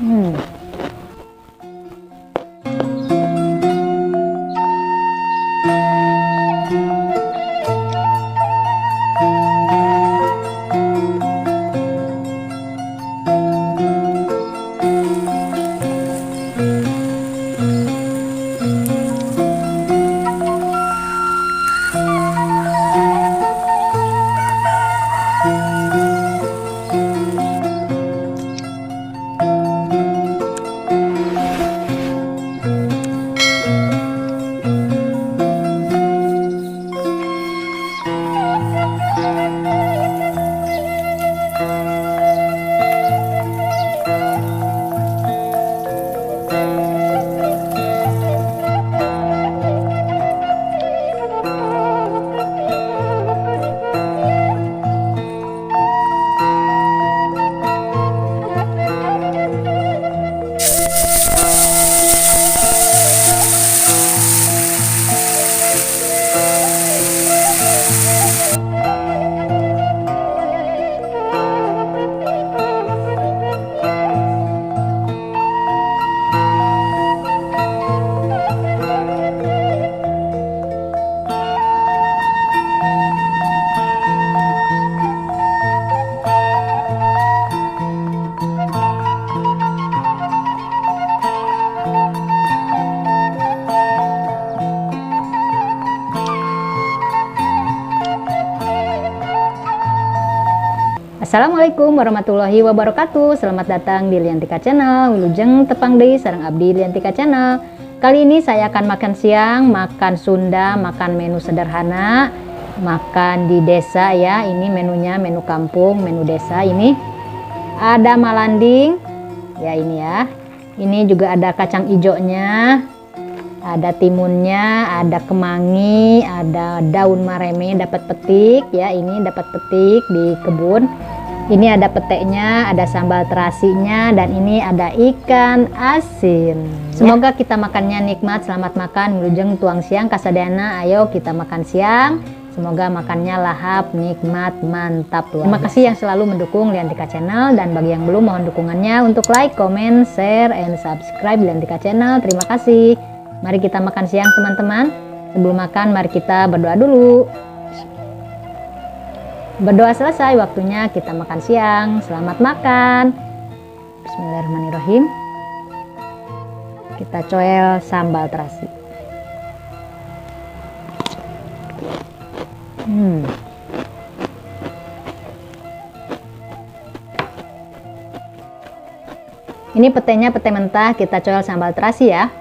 Hmm. Assalamualaikum warahmatullahi wabarakatuh. Selamat datang di Liantika Channel. Wilujeng tepang deui sareng abdi Liantika Channel. Kali ini saya akan makan siang, makan Sunda, makan menu sederhana, makan di desa ya. Ini menunya menu kampung, menu desa. Ini ada malanding ya, ini ya. Ini juga ada kacang hijaunya, ada timunnya, ada kemangi, ada daun mareme dapat petik ya. Ini dapat petik di kebun. Ini ada peteknya, ada sambal terasinya, dan ini ada ikan asin. Semoga kita makannya nikmat. Selamat makan. Wilujeng tuang siang kasadayana. Ayo kita makan siang. Semoga makannya lahap, nikmat, mantap. Terima kasih yang selalu mendukung Liantika Channel, dan bagi yang belum mohon dukungannya untuk like, comment, share, and subscribe Liantika Channel. Terima kasih. Mari kita makan siang teman-teman. Sebelum makan mari kita berdoa dulu. Berdoa selesai, waktunya kita makan siang. Selamat makan. Bismillahirrahmanirrahim. Kita coel sambal terasi. Ini petenya pete mentah, kita coel sambal terasi ya.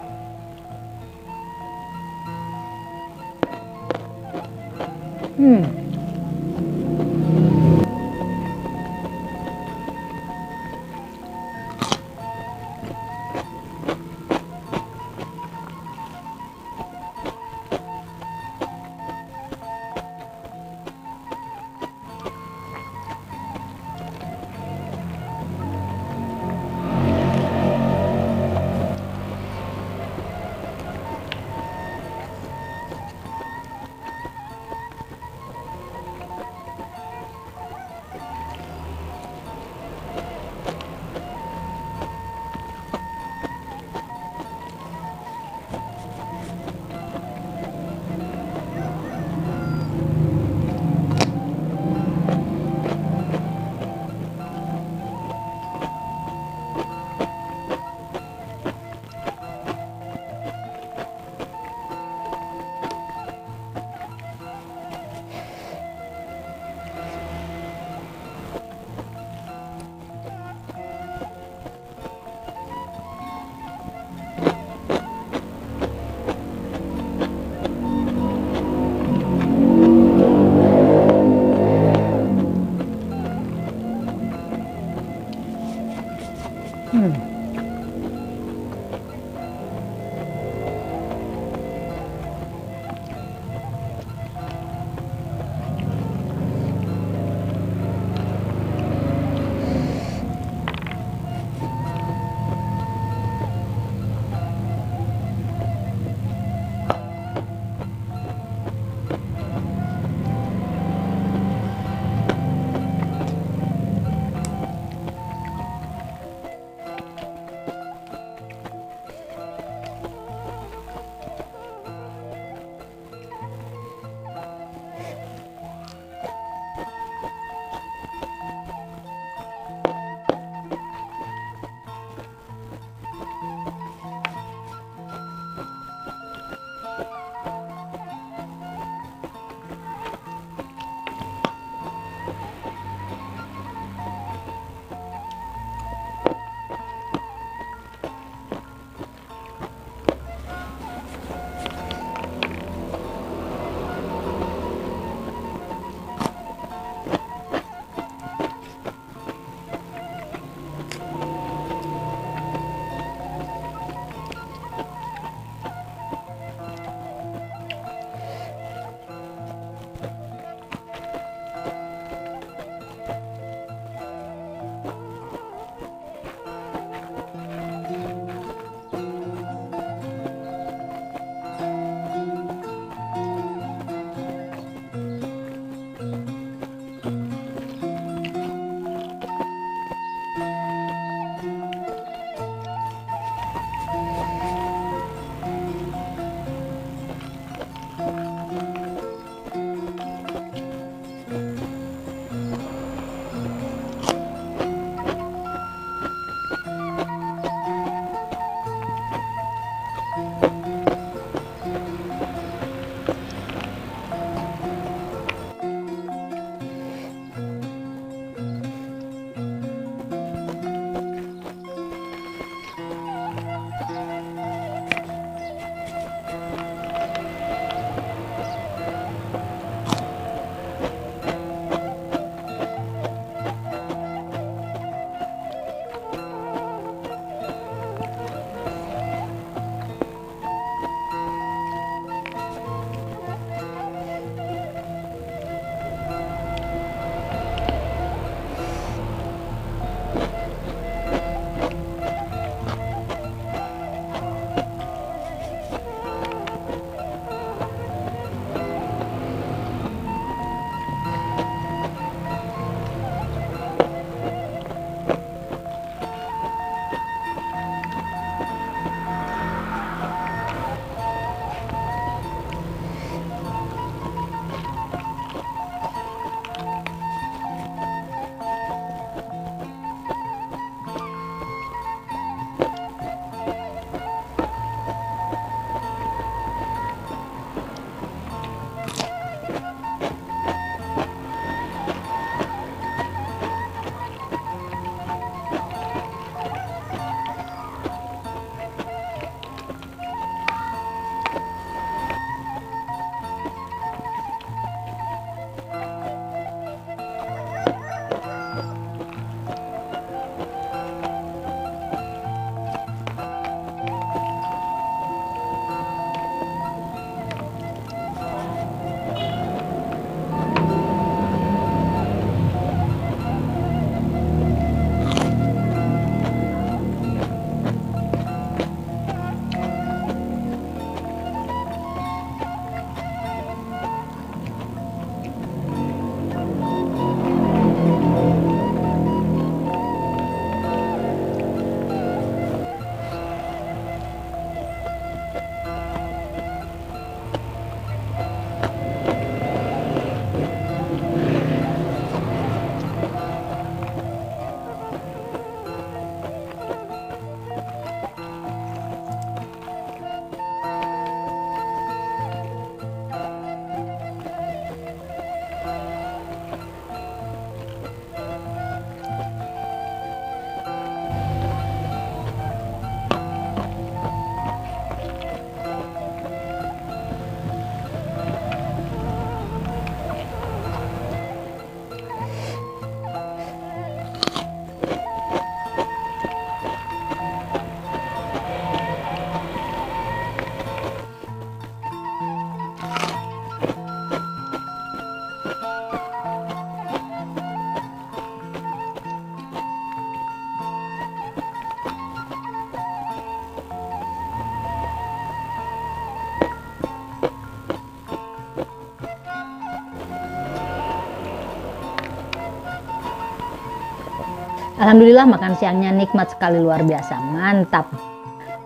Alhamdulillah makan siangnya nikmat sekali, luar biasa, mantap,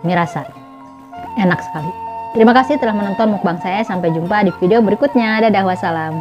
mirasa, enak sekali. Terima kasih telah menonton mukbang saya, sampai jumpa di video berikutnya, dadah wassalam.